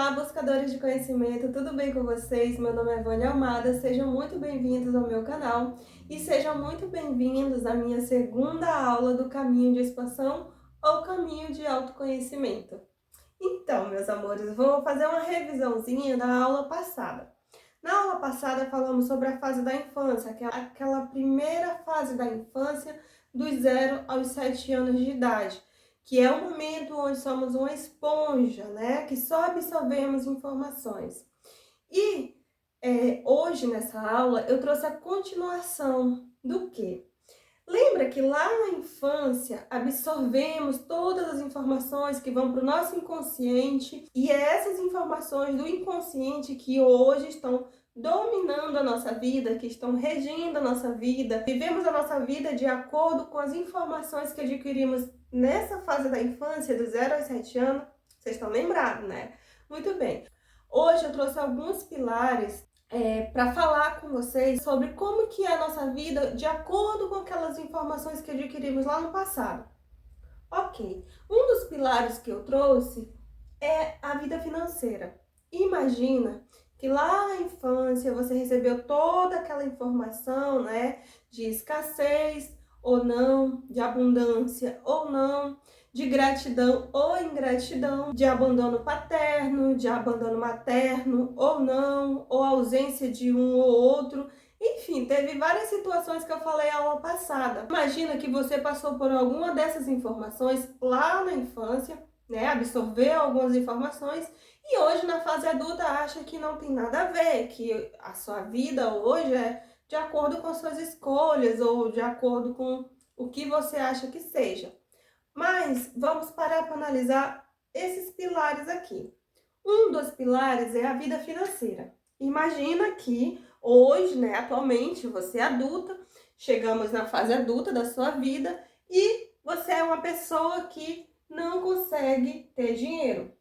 Olá, buscadores de conhecimento, tudo bem com vocês? Meu nome é Vânia Almada, sejam muito bem-vindos ao meu canal e sejam muito bem-vindos à minha segunda aula do caminho de expansão ou caminho de autoconhecimento. Então, meus amores, vou fazer uma revisãozinha da aula passada. Na aula passada falamos sobre a fase da infância, que é aquela primeira fase da infância dos 0 aos 7 anos de idade, que é o momento onde somos uma esponja, né? Que só absorvemos informações. E hoje, nessa aula, eu trouxe a continuação do quê? Lembra que lá na infância absorvemos todas as informações que vão para o nosso inconsciente e é essas informações do inconsciente que hoje estão dominando a nossa vida, que estão regindo a nossa vida. Vivemos a nossa vida de acordo com as informações que adquirimos nessa fase da infância, dos 0 aos 7 anos. Vocês estão lembrados, né? Muito bem. Hoje eu trouxe alguns pilares para falar com vocês sobre como que é a nossa vida de acordo com aquelas informações que adquirimos lá no passado. Ok, um dos pilares que eu trouxe é a vida financeira. Imagina que lá na infância você recebeu toda aquela informação, né, de escassez ou não, de abundância ou não, de gratidão ou ingratidão, de abandono paterno, de abandono materno ou não, ou ausência de um ou outro. Enfim, teve várias situações que eu falei a aula passada. Imagina que você passou por alguma dessas informações lá na infância, né? Absorveu algumas informações e hoje na fase adulta acha que não tem nada a ver, que a sua vida hoje é de acordo com as suas escolhas ou de acordo com o que você acha que seja. Mas vamos parar para analisar esses pilares aqui. Um dos pilares é a vida financeira. Imagina que hoje, né, atualmente, você é adulta, chegamos na fase adulta da sua vida e você é uma pessoa que não consegue ter dinheiro,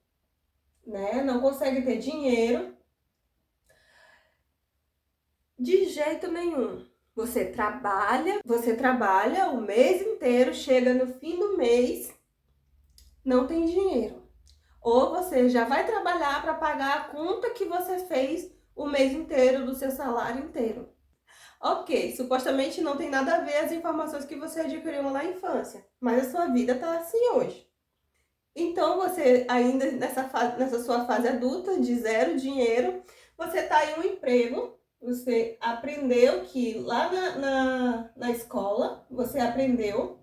né? Não consegue ter dinheiro de jeito nenhum. Você trabalha o mês inteiro, chega no fim do mês, não tem dinheiro. Ou você já vai trabalhar para pagar a conta que você fez o mês inteiro do seu salário inteiro. Ok, supostamente não tem nada a ver as informações que você adquiriu lá na infância, mas a sua vida está assim hoje. Então você ainda nessa sua fase adulta, de zero dinheiro, você está em um emprego, você aprendeu que lá na escola, você aprendeu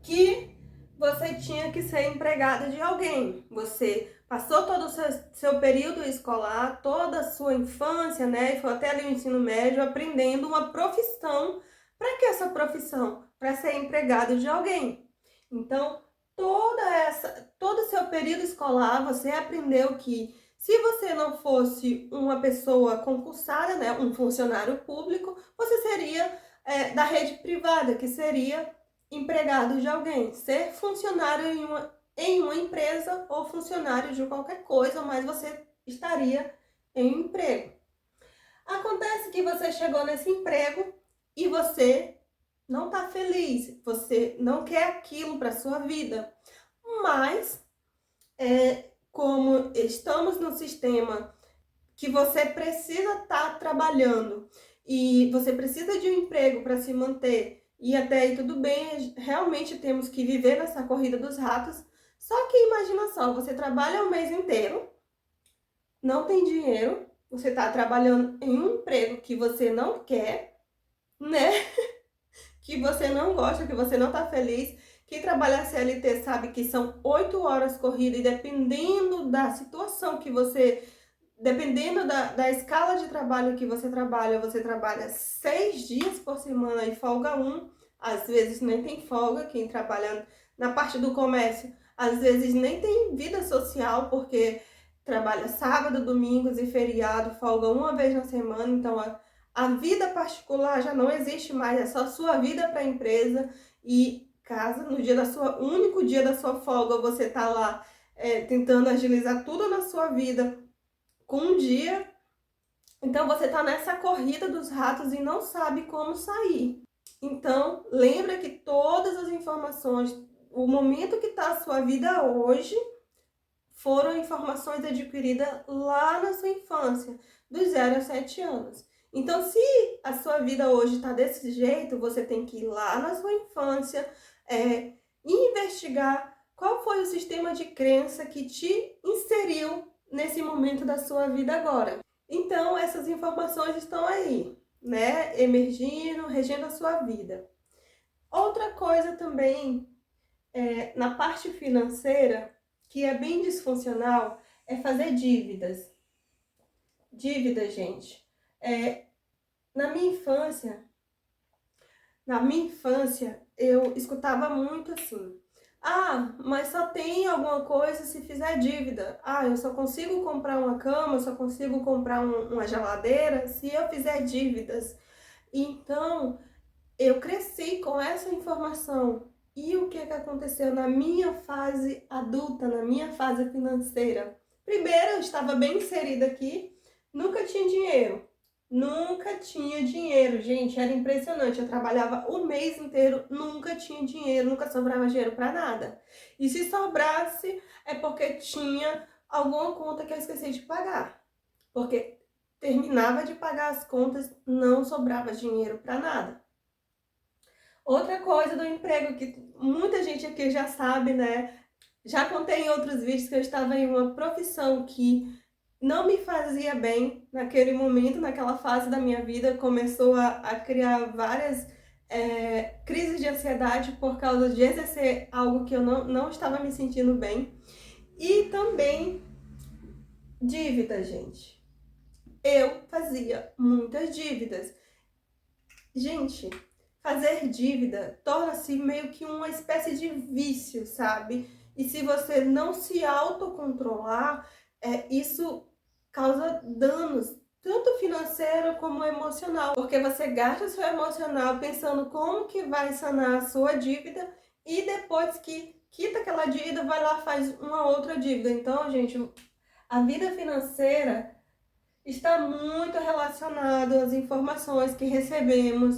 que você tinha que ser empregado de alguém. Você passou todo o seu período escolar, toda a sua infância, né? E foi até ali o ensino médio aprendendo uma profissão. Para que essa profissão? Para ser empregado de alguém. Então, todo o seu período escolar, você aprendeu que se você não fosse uma pessoa concursada, né, um funcionário público, você seria da rede privada, que seria empregado de alguém, ser funcionário em uma empresa ou funcionário de qualquer coisa, mas você estaria em um emprego. Acontece que você chegou nesse emprego e você não está feliz, você não quer aquilo para sua vida, mas como estamos no sistema que você precisa estar trabalhando e você precisa de um emprego para se manter, e até aí tudo bem, realmente temos que viver nessa corrida dos ratos. Só que imagina só, você trabalha o mês inteiro, não tem dinheiro, você está trabalhando em um emprego que você não quer, né? Que você não gosta, que você não está feliz. Quem trabalha CLT sabe que são 8 horas corridas e dependendo da situação que você... Dependendo da escala de trabalho que você trabalha 6 dias por semana e folga um. Às vezes nem tem folga, quem trabalha na parte do comércio, às vezes nem tem vida social, porque trabalha sábado, domingos e feriado, folga uma vez na semana, então a vida particular já não existe mais, é só sua vida para a empresa e casa, no dia único dia da sua folga, você tá lá tentando agilizar tudo na sua vida com um dia, então você tá nessa corrida dos ratos e não sabe como sair. Então, lembra que todas as informações, o momento que tá a sua vida hoje, foram informações adquiridas lá na sua infância, dos 0 a 7 anos. Então, se a sua vida hoje está desse jeito, você tem que ir lá na sua infância, investigar qual foi o sistema de crença que te inseriu nesse momento da sua vida agora. Então, essas informações estão aí, né, emergindo, regendo a sua vida. Outra coisa também, na parte financeira, que é bem disfuncional, é fazer dívidas. Dívidas, gente. Na minha infância, eu escutava muito assim: ah, mas só tem alguma coisa se fizer dívida. Ah, eu só consigo comprar uma cama, eu só consigo comprar uma geladeira se eu fizer dívidas. Então, eu cresci com essa informação. E o que aconteceu na minha fase adulta, na minha fase financeira? Primeiro, eu estava bem inserida aqui, nunca tinha dinheiro. Nunca tinha dinheiro, gente, era impressionante. Eu trabalhava o mês inteiro, nunca tinha dinheiro, nunca sobrava dinheiro para nada. E se sobrasse, é porque tinha alguma conta que eu esqueci de pagar. Porque terminava de pagar as contas, não sobrava dinheiro para nada. Outra coisa do emprego que muita gente aqui já sabe, né? Já contei em outros vídeos que eu estava em uma profissão que não me fazia bem naquele momento, naquela fase da minha vida. Começou a criar várias crises de ansiedade por causa de exercer algo que eu não estava me sentindo bem. E também dívida, gente. Eu fazia muitas dívidas. Gente, fazer dívida torna-se meio que uma espécie de vício, sabe? E se você não se autocontrolar, isso causa danos, tanto financeiro como emocional, porque você gasta o seu emocional pensando como que vai sanar a sua dívida e depois que quita aquela dívida, vai lá e faz uma outra dívida. Então, gente, a vida financeira está muito relacionado às informações que recebemos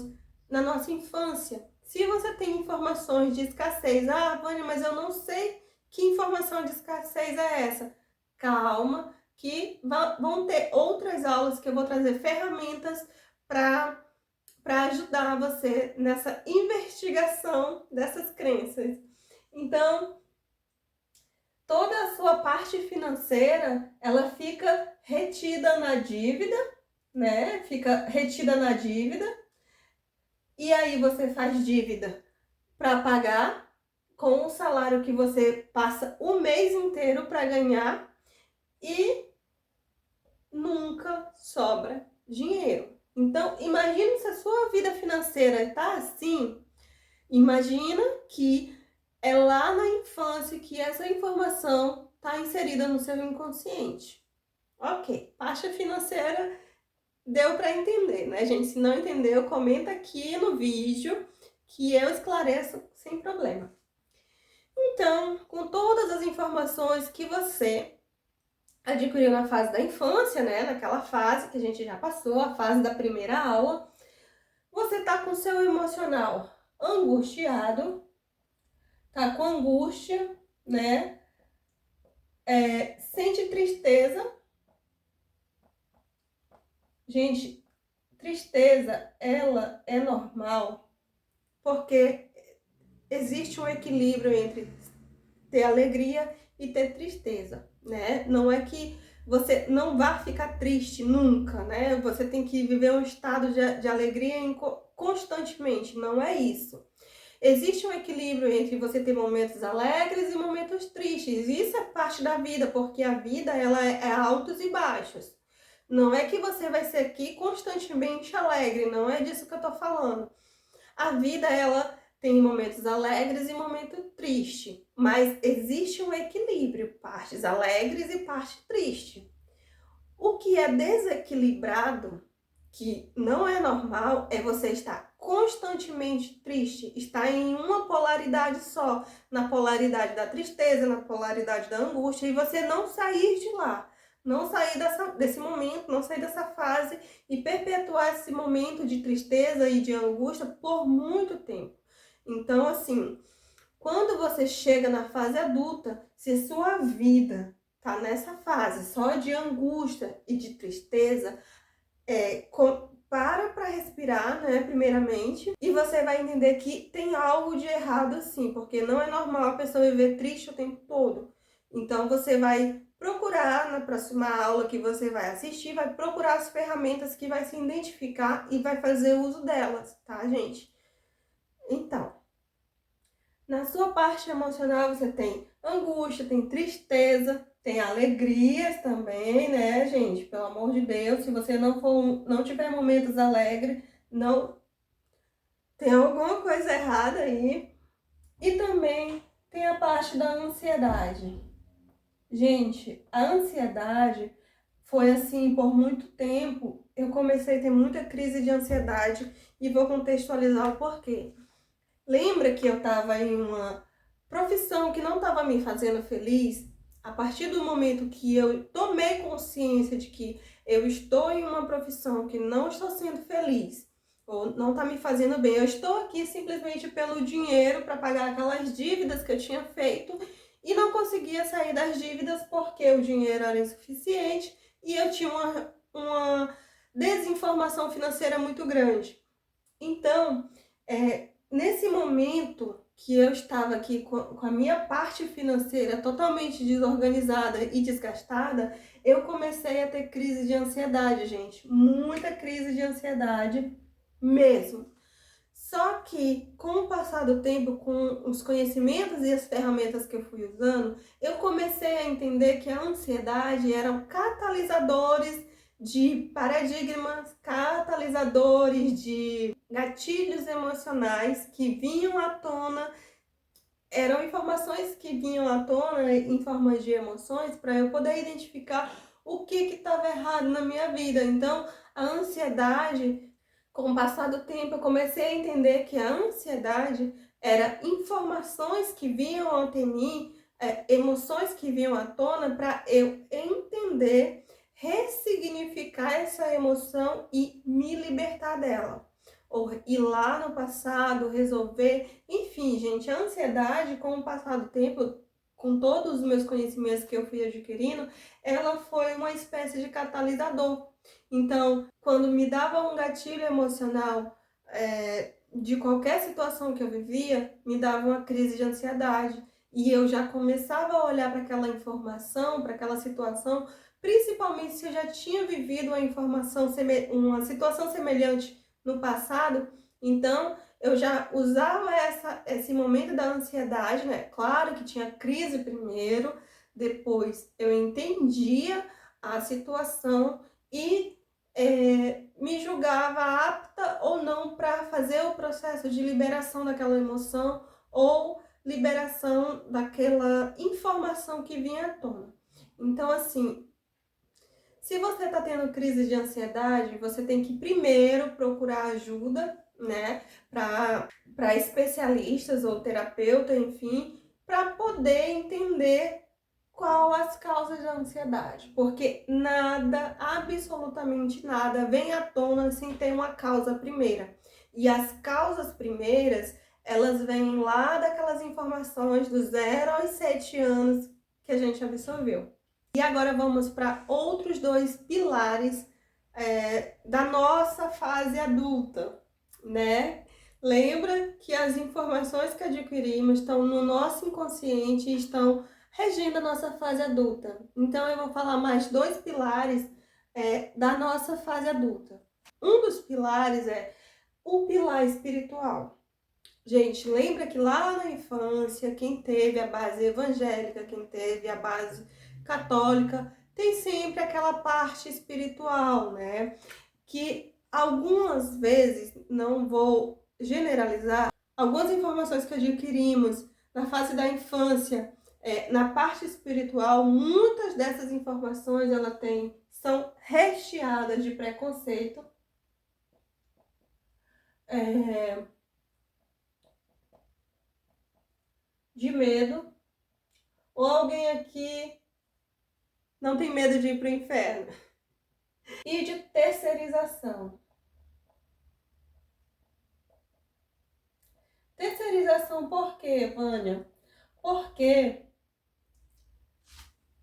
na nossa infância. Se você tem informações de escassez, ah, Vânia, mas eu não sei que informação de escassez é essa. Calma, que vão ter outras aulas que eu vou trazer ferramentas para ajudar você nessa investigação dessas crenças. Então, toda a sua parte financeira, ela fica retida na dívida, né? Fica retida na dívida. E aí você faz dívida para pagar com o salário que você passa o mês inteiro para ganhar e nunca sobra dinheiro. Então, imagina se a sua vida financeira está assim. Imagina que é lá na infância que essa informação está inserida no seu inconsciente. Ok, parte financeira deu para entender, né, gente? Se não entendeu, comenta aqui no vídeo que eu esclareço sem problema. Então, com todas as informações que você adquiriu na fase da infância, né, naquela fase que a gente já passou, a fase da primeira aula, você tá com seu emocional angustiado, tá com angústia, né? Sente tristeza. Gente, tristeza, ela é normal, porque existe um equilíbrio entre ter alegria e ter tristeza, né? Não é que você não vá ficar triste nunca, né? Você tem que viver um estado de alegria constantemente, não é isso. Existe um equilíbrio entre você ter momentos alegres e momentos tristes. Isso é parte da vida, porque a vida ela é altos e baixos. Não é que você vai ser aqui constantemente alegre, não é disso que eu tô falando. A vida ela tem momentos alegres e momentos tristes, mas existe um equilíbrio, partes alegres e parte triste. O que é desequilibrado, que não é normal, é você estar constantemente triste, estar em uma polaridade só, na polaridade da tristeza, na polaridade da angústia, e você não sair de lá, não sair desse momento, não sair dessa fase e perpetuar esse momento de tristeza e de angústia por muito tempo. Então, assim, quando você chega na fase adulta, se sua vida tá nessa fase só de angústia e de tristeza, para respirar, né, primeiramente, e você vai entender que tem algo de errado sim, porque não é normal a pessoa viver triste o tempo todo. Então você vai procurar na próxima aula que você vai assistir, vai procurar as ferramentas que vai se identificar e vai fazer uso delas, tá, gente? Então, na sua parte emocional você tem angústia, tem tristeza, tem alegrias também, né, gente? Pelo amor de Deus, se você não tiver momentos alegres, não tem alguma coisa errada aí. E também tem a parte da ansiedade. Gente, a ansiedade foi assim por muito tempo. Eu comecei a ter muita crise de ansiedade e vou contextualizar o porquê. Lembra que eu estava em uma profissão que não estava me fazendo feliz? A partir do momento que eu tomei consciência de que eu estou em uma profissão que não estou sendo feliz, ou não está me fazendo bem, eu estou aqui simplesmente pelo dinheiro para pagar aquelas dívidas que eu tinha feito e não conseguia sair das dívidas porque o dinheiro era insuficiente e eu tinha uma desinformação financeira muito grande. Então, nesse momento que eu estava aqui com a minha parte financeira totalmente desorganizada e desgastada, eu comecei a ter crise de ansiedade, gente. Muita crise de ansiedade mesmo. Só que, com o passar do tempo, com os conhecimentos e as ferramentas que eu fui usando, eu comecei a entender que a ansiedade eram catalisadores de paradigmas, catalisadores de gatilhos emocionais que vinham à tona, eram informações que vinham à tona em forma de emoções para eu poder identificar o que estava errado na minha vida. Então, a ansiedade, com o passar do tempo, eu comecei a entender que a ansiedade era informações que vinham até mim, emoções que vinham à tona para eu entender, ressignificar essa emoção e me libertar dela. Ou ir lá no passado, resolver. Enfim, gente, a ansiedade, com o passar do tempo, com todos os meus conhecimentos que eu fui adquirindo, ela foi uma espécie de catalisador. Então, quando me dava um gatilho emocional de qualquer situação que eu vivia, me dava uma crise de ansiedade. E eu já começava a olhar para aquela informação, para aquela situação, principalmente se eu já tinha vivido uma situação semelhante no passado. Então, eu já usava esse momento da ansiedade, né? Claro que tinha crise primeiro, depois eu entendia a situação e me julgava apta ou não para fazer o processo de liberação daquela emoção ou liberação daquela informação que vinha à tona. Então, assim, se você está tendo crise de ansiedade, você tem que primeiro procurar ajuda, né, para especialistas ou terapeuta, enfim, para poder entender qual as causas da ansiedade, porque nada, absolutamente nada, vem à tona sem ter uma causa primeira. E as causas primeiras, elas vêm lá daquelas informações dos 0 aos 7 anos que a gente absorveu. E agora vamos para outros dois pilares da nossa fase adulta, né? Lembra que as informações que adquirimos estão no nosso inconsciente e estão regindo a nossa fase adulta. Então, eu vou falar mais dois pilares da nossa fase adulta. Um dos pilares é o pilar espiritual. Gente, lembra que lá na infância, quem teve a base evangélica, quem teve a base católica, tem sempre aquela parte espiritual, né? Que algumas vezes, não vou generalizar, algumas informações que adquirimos na fase da infância, na parte espiritual, muitas dessas informações são recheadas de preconceito, de medo, ou alguém aqui não tem medo de ir para o inferno, e de terceirização. Terceirização por quê, Vânia? Porque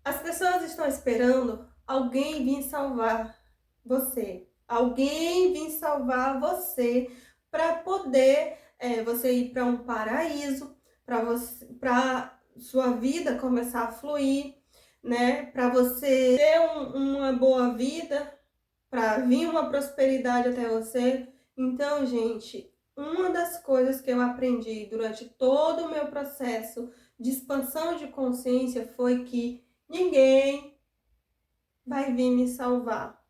As pessoas estão esperando alguém vir salvar você. Alguém vir salvar você para poder você ir para um paraíso, para sua vida começar a fluir, né? Para você ter uma boa vida, para vir uma prosperidade até você. Então, gente, uma das coisas que eu aprendi durante todo o meu processo de expansão de consciência foi que ninguém vai vir me salvar.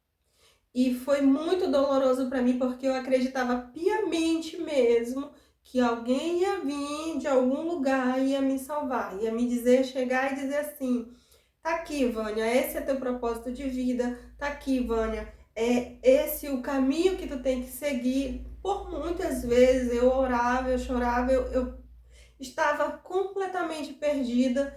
E foi muito doloroso para mim, porque eu acreditava piamente mesmo que alguém ia vir de algum lugar e ia me salvar, ia me dizer, chegar e dizer assim: tá aqui, Vânia, esse é teu propósito de vida, tá aqui, Vânia, é esse o caminho que tu tem que seguir. Por muitas vezes eu orava, eu chorava, eu estava completamente perdida,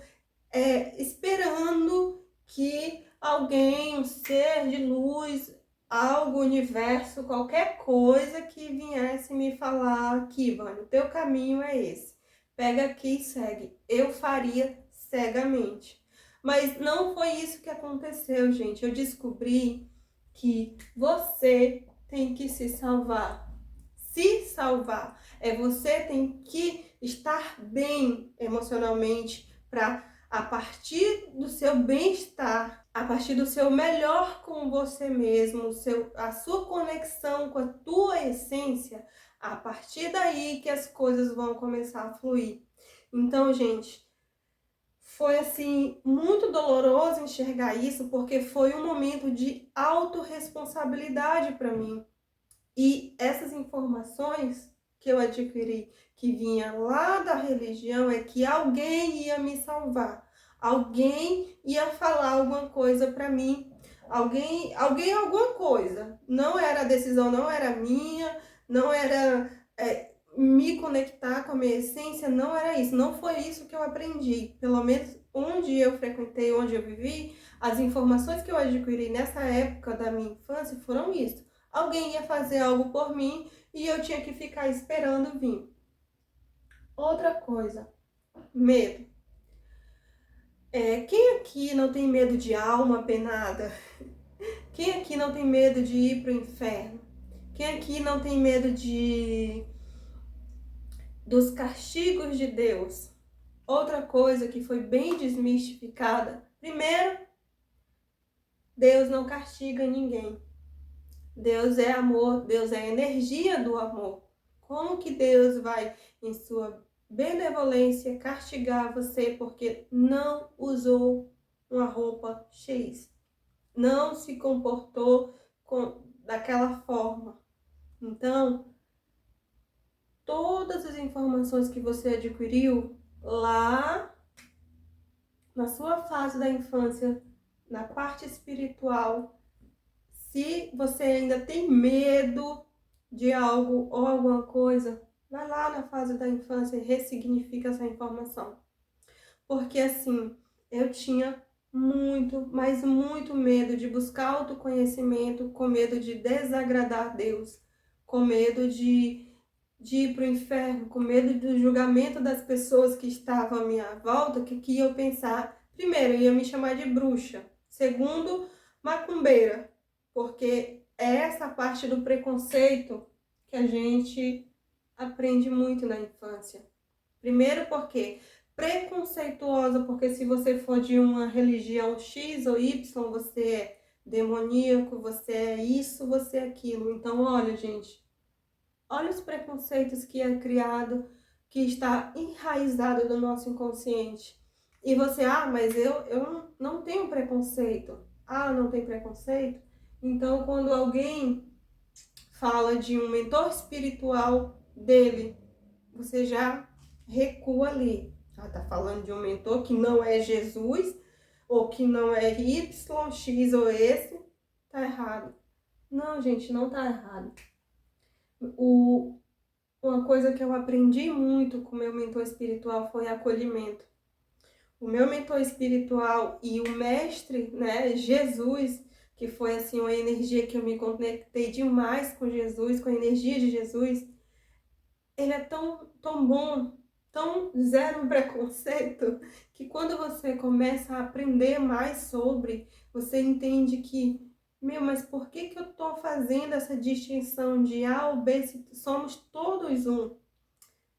esperando que alguém, um ser de luz, algo, universo, qualquer coisa que viesse me falar aqui, Vânia, o teu caminho é esse. Pega aqui e segue. Eu faria cegamente. Mas não foi isso que aconteceu, gente. Eu descobri que você tem que se salvar. Se salvar. Você tem que estar bem emocionalmente para, a partir do seu bem-estar, a partir do seu melhor com você mesmo, a sua conexão com a tua essência, a partir daí que as coisas vão começar a fluir. Então, gente, foi assim muito doloroso enxergar isso, porque foi um momento de autorresponsabilidade para mim. E essas informações que eu adquiri, que vinha lá da religião, é que alguém ia me salvar. Alguém ia falar alguma coisa para mim. Alguém, alguma coisa. Não era a decisão, não era minha, não era me conectar com a minha essência, não era isso. Não foi isso que eu aprendi. Pelo menos onde eu frequentei, onde eu vivi, as informações que eu adquiri nessa época da minha infância foram isso. Alguém ia fazer algo por mim e eu tinha que ficar esperando vir. Outra coisa, medo. Quem aqui não tem medo de alma penada? Quem aqui não tem medo de ir para o inferno? Quem aqui não tem medo dos castigos de Deus? Outra coisa que foi bem desmistificada. Primeiro, Deus não castiga ninguém. Deus é amor, Deus é a energia do amor. Como que Deus vai, em sua benevolência, castigar você porque não usou uma roupa X? Não se comportou daquela forma. Então, todas as informações que você adquiriu lá na sua fase da infância, na parte espiritual, se você ainda tem medo de algo ou alguma coisa, vai lá na fase da infância e ressignifica essa informação. Porque assim, eu tinha muito, mas muito medo de buscar autoconhecimento, com medo de desagradar a Deus, com medo de ir para o inferno, com medo do julgamento das pessoas que estavam à minha volta, que iam pensar, primeiro, ia me chamar de bruxa, segundo, macumbeira, porque é essa parte do preconceito que a gente aprende muito na infância. Primeiro porque preconceituosa, porque se você for de uma religião X ou Y, você é demoníaco, você é isso, você é aquilo. Então, olha, gente, olha os preconceitos que é criado, que está enraizado no nosso inconsciente. E você, mas eu não tenho preconceito. Ah, não tem preconceito? Então, quando alguém fala de um mentor espiritual dele, você já recua ali. Tá falando de um mentor que não é Jesus, ou que não é Y, X ou esse, tá errado. Não, gente, não tá errado. Uma coisa que eu aprendi muito com o meu mentor espiritual foi acolhimento. O meu mentor espiritual e o mestre, né, Jesus, que foi assim uma energia que eu me conectei demais com Jesus, com a energia de Jesus, ele é tão, tão bom, tão zero preconceito que quando você começa a aprender mais sobre, você entende que, meu, mas por que que eu tô fazendo essa distinção de A ou B se somos todos um,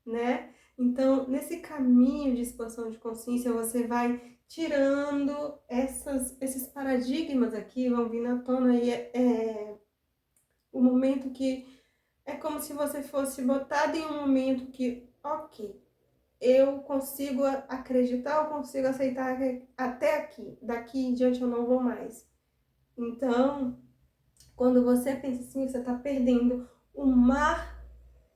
né? Então, nesse caminho de expansão de consciência, você vai tirando esses paradigmas aqui, vão vir à tona e o momento que é como se você fosse botado em um momento que, ok, eu consigo acreditar, eu consigo aceitar até aqui, daqui em diante eu não vou mais. Então, quando você pensa assim, você está perdendo o mar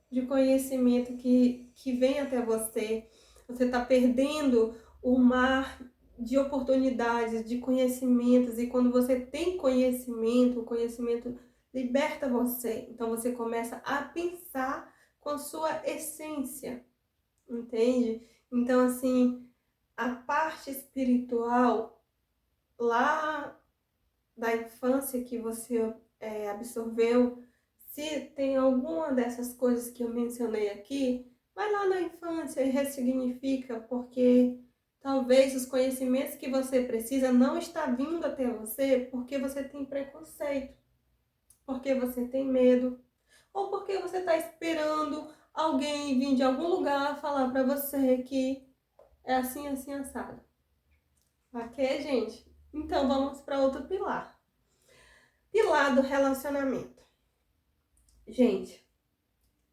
de conhecimento que vem até você, você está perdendo o mar de oportunidades, de conhecimentos, e quando você tem conhecimento, o conhecimento liberta você, então você começa a pensar com sua essência, entende? Então, assim, a parte espiritual lá da infância que você absorveu, se tem alguma dessas coisas que eu mencionei aqui, vai lá na infância e ressignifica, porque talvez os conhecimentos que você precisa não está vindo até você porque você tem preconceito, porque você tem medo, ou porque você está esperando alguém vir de algum lugar falar para você que é assim, assim, assado. Ok, gente? Então vamos para outro pilar. Pilar do relacionamento. Gente,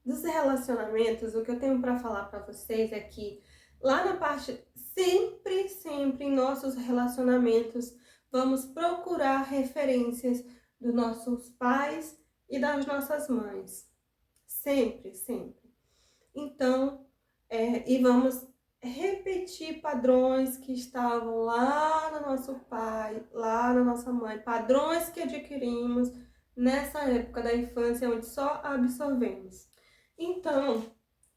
dos relacionamentos, o que eu tenho para falar para vocês é que lá na parte, sempre em nossos relacionamentos, vamos procurar referências dos nossos pais e das nossas mães. Sempre. Então, e vamos repetir padrões que estavam lá no nosso pai, lá na nossa mãe, padrões que adquirimos nessa época da infância onde só absorvemos. Então,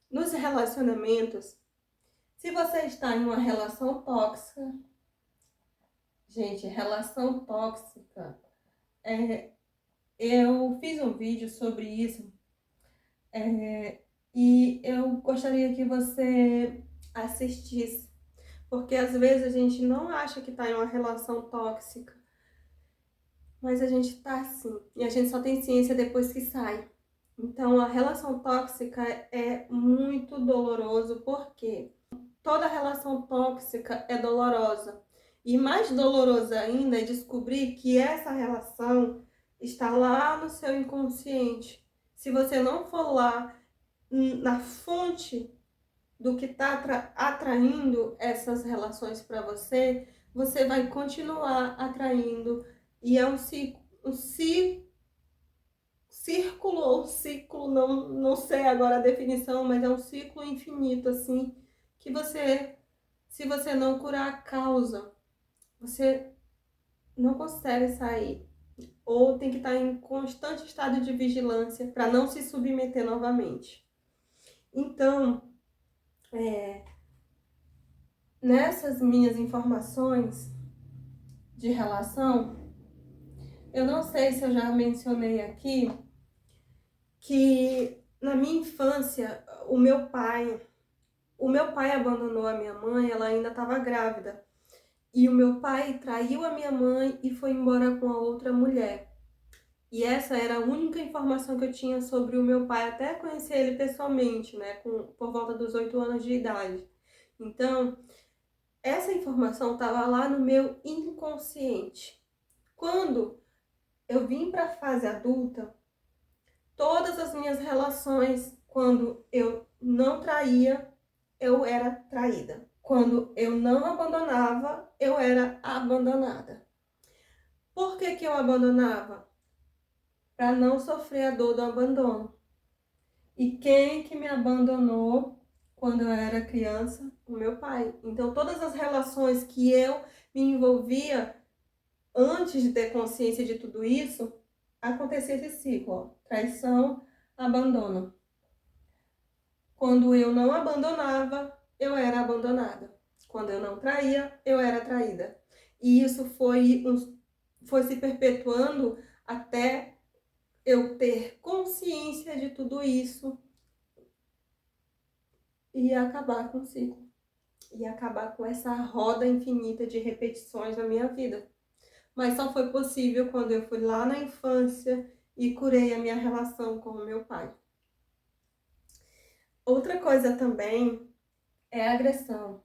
nos relacionamentos, se você está em uma relação tóxica, gente, relação tóxica, eu fiz um vídeo sobre isso, e eu gostaria que você assistisse, porque às vezes a gente não acha que está em uma relação tóxica, mas a gente está sim, e a gente só tem ciência depois que sai. Então a relação tóxica é muito doloroso, porque toda relação tóxica é dolorosa. E mais doloroso ainda é descobrir que essa relação está lá no seu inconsciente. Se você não for lá na fonte do que está atraindo essas relações para você, você vai continuar atraindo. E é um círculo ou ciclo, não sei agora a definição, mas é um ciclo infinito, assim, que você, se você não curar a causa, você não consegue sair. Ou tem que estar em constante estado de vigilância para não se submeter novamente. Então, nessas minhas informações de relação, eu não sei se eu já mencionei aqui que na minha infância o meu pai abandonou a minha mãe, ela ainda estava grávida. E o meu pai traiu a minha mãe e foi embora com a outra mulher. E essa era a única informação que eu tinha sobre o meu pai, até conhecer ele pessoalmente, né, por volta dos 8 anos de idade. Então, essa informação estava lá no meu inconsciente. Quando eu vim para a fase adulta, todas as minhas relações, quando eu não traía, eu era traída. Quando eu não abandonava, eu era abandonada. Por que eu abandonava? Para não sofrer a dor do abandono. E quem que me abandonou quando eu era criança? O meu pai. Então, todas as relações que eu me envolvia antes de ter consciência de tudo isso, acontecia esse ciclo, ó. Traição, abandono. Quando eu não abandonava, eu era abandonada. Quando eu não traía, eu era traída. E isso foi se perpetuando até eu ter consciência de tudo isso ia acabar com o ciclo, ia acabar com essa roda infinita de repetições na minha vida. Mas só foi possível quando eu fui lá na infância e curei a minha relação com o meu pai. Outra coisa também é a agressão.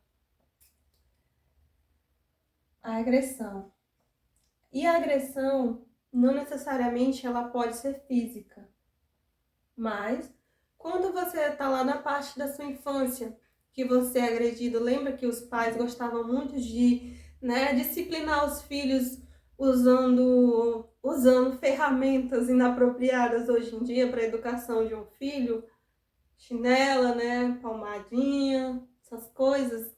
A agressão. E a agressão, não necessariamente ela pode ser física, mas quando você está lá na parte da sua infância, que você é agredido, lembra que os pais gostavam muito de, disciplinar os filhos usando ferramentas inapropriadas hoje em dia para a educação de um filho, chinela, palmadinha, essas coisas.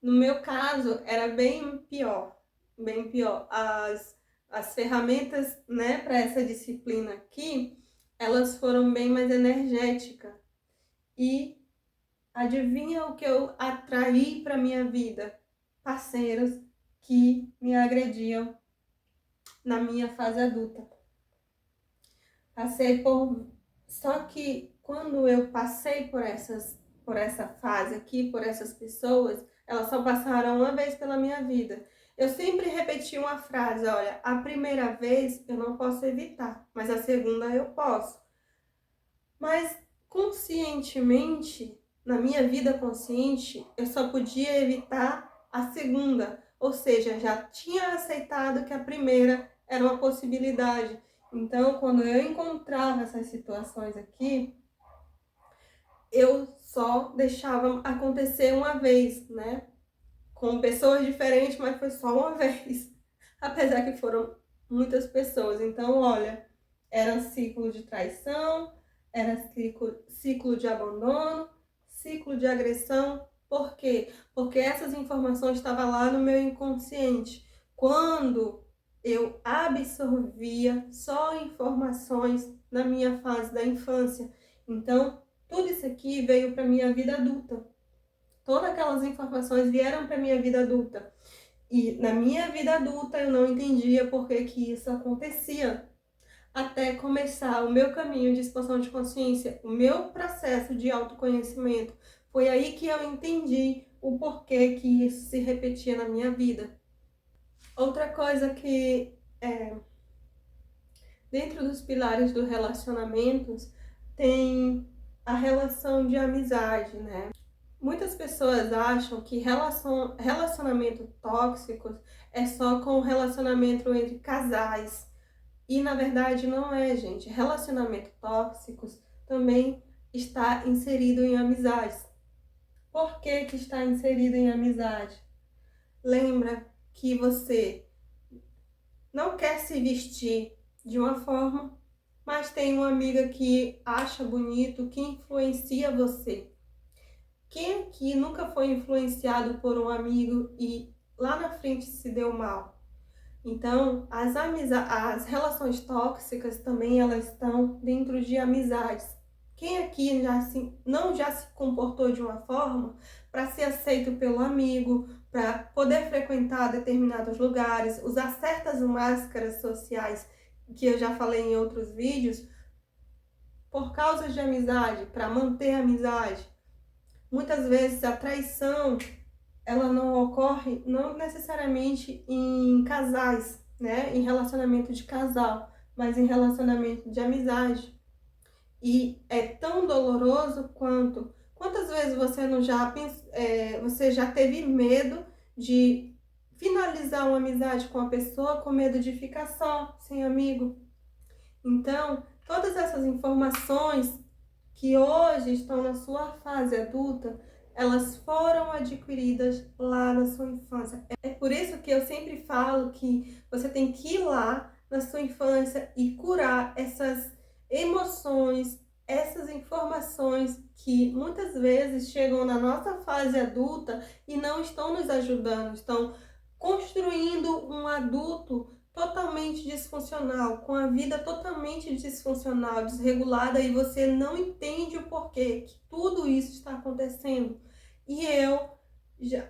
No meu caso, era bem pior, bem pior. As ferramentas, para essa disciplina aqui, elas foram bem mais energéticas. E adivinha o que eu atraí para minha vida? Parceiros que me agrediam na minha fase adulta. Só que quando eu passei por essa fase aqui, por essas pessoas, elas só passaram uma vez pela minha vida. Eu sempre repeti uma frase, olha, a primeira vez eu não posso evitar, mas a segunda eu posso. Mas conscientemente, na minha vida consciente, eu só podia evitar a segunda. Ou seja, já tinha aceitado que a primeira era uma possibilidade. Então, quando eu encontrava essas situações aqui, eu só deixava acontecer uma vez, com pessoas diferentes, mas foi só uma vez. Apesar que foram muitas pessoas. Então, olha, era um ciclo de traição, era ciclo de abandono, ciclo de agressão. Por quê? Porque essas informações estavam lá no meu inconsciente. Quando eu absorvia só informações na minha fase da infância. Então, tudo isso aqui veio para minha vida adulta. Todas aquelas informações vieram para minha vida adulta. E na minha vida adulta eu não entendia por que isso acontecia. Até começar o meu caminho de expansão de consciência, o meu processo de autoconhecimento. Foi aí que eu entendi o porquê que isso se repetia na minha vida. Outra coisa que dentro dos pilares do relacionamento tem a relação de amizade, Muitas pessoas acham que relacionamento tóxico é só com relacionamento entre casais. E na verdade não é, gente. Relacionamento tóxicos também está inserido em amizades. Por que que está inserido em amizade? Lembra que você não quer se vestir de uma forma, mas tem uma amiga que acha bonito, que influencia você. Quem aqui nunca foi influenciado por um amigo e lá na frente se deu mal? Então, as relações tóxicas também elas estão dentro de amizades. Quem aqui não já se comportou de uma forma para ser aceito pelo amigo, para poder frequentar determinados lugares, usar certas máscaras sociais que eu já falei em outros vídeos, por causa de amizade, para manter a amizade? Muitas vezes a traição ela não ocorre não necessariamente em casais, em relacionamento de casal, mas em relacionamento de amizade. E é tão doloroso quantas vezes você já teve medo de finalizar uma amizade com a pessoa com medo de ficar só, sem amigo. Então, todas essas informações que hoje estão na sua fase adulta, elas foram adquiridas lá na sua infância. É por isso que eu sempre falo que você tem que ir lá na sua infância e curar essas emoções, essas informações que muitas vezes chegam na nossa fase adulta e não estão nos ajudando, estão construindo um adulto totalmente disfuncional, com a vida totalmente disfuncional, desregulada, e você não entende o porquê que tudo isso está acontecendo. E eu,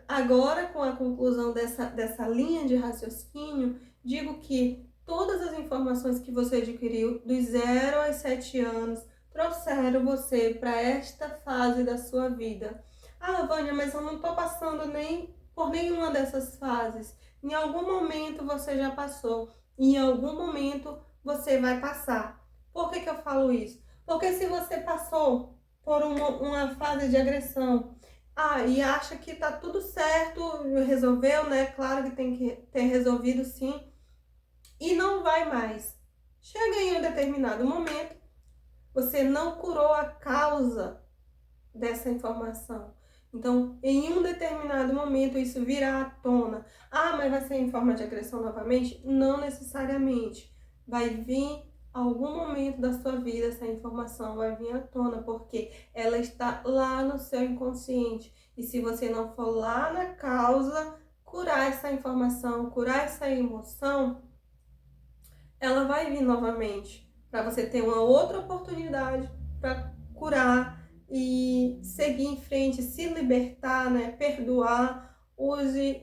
agora com a conclusão dessa linha de raciocínio, digo que todas as informações que você adquiriu dos 0 aos 7 anos trouxeram você para esta fase da sua vida. Ah, Vânia, mas eu não tô passando nem por nenhuma dessas fases. Em algum momento você já passou. Em algum momento você vai passar. Por que que eu falo isso? Porque se você passou por uma fase de agressão, e acha que tá tudo certo, resolveu, né? Claro que tem que ter resolvido sim, e não vai mais. Chega em um determinado momento, você não curou a causa dessa informação. Então, em um determinado momento, isso virá à tona. Ah, mas vai ser em forma de agressão novamente? Não necessariamente. Vai vir algum momento da sua vida, essa informação vai vir à tona, porque ela está lá no seu inconsciente. E se você não for lá na causa, curar essa informação, curar essa emoção, ela vai vir novamente, para você ter uma outra oportunidade para curar e seguir em frente, se libertar, né? Perdoar, use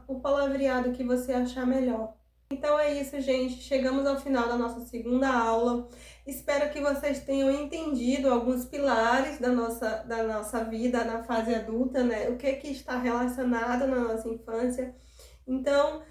o palavreado que você achar melhor. Então é isso, gente. Chegamos ao final da nossa segunda aula. Espero que vocês tenham entendido alguns pilares da nossa vida na fase adulta, né? O que está relacionado na nossa infância. Então,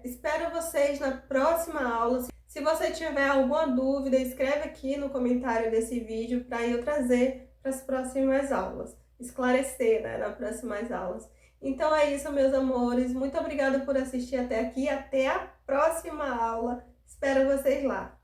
espero vocês na próxima aula. Se você tiver alguma dúvida, escreve aqui no comentário desse vídeo para eu trazer para as próximas aulas. Esclarecer, né, nas próximas aulas. Então é isso, meus amores. Muito obrigada por assistir até aqui. Até a próxima aula. Espero vocês lá.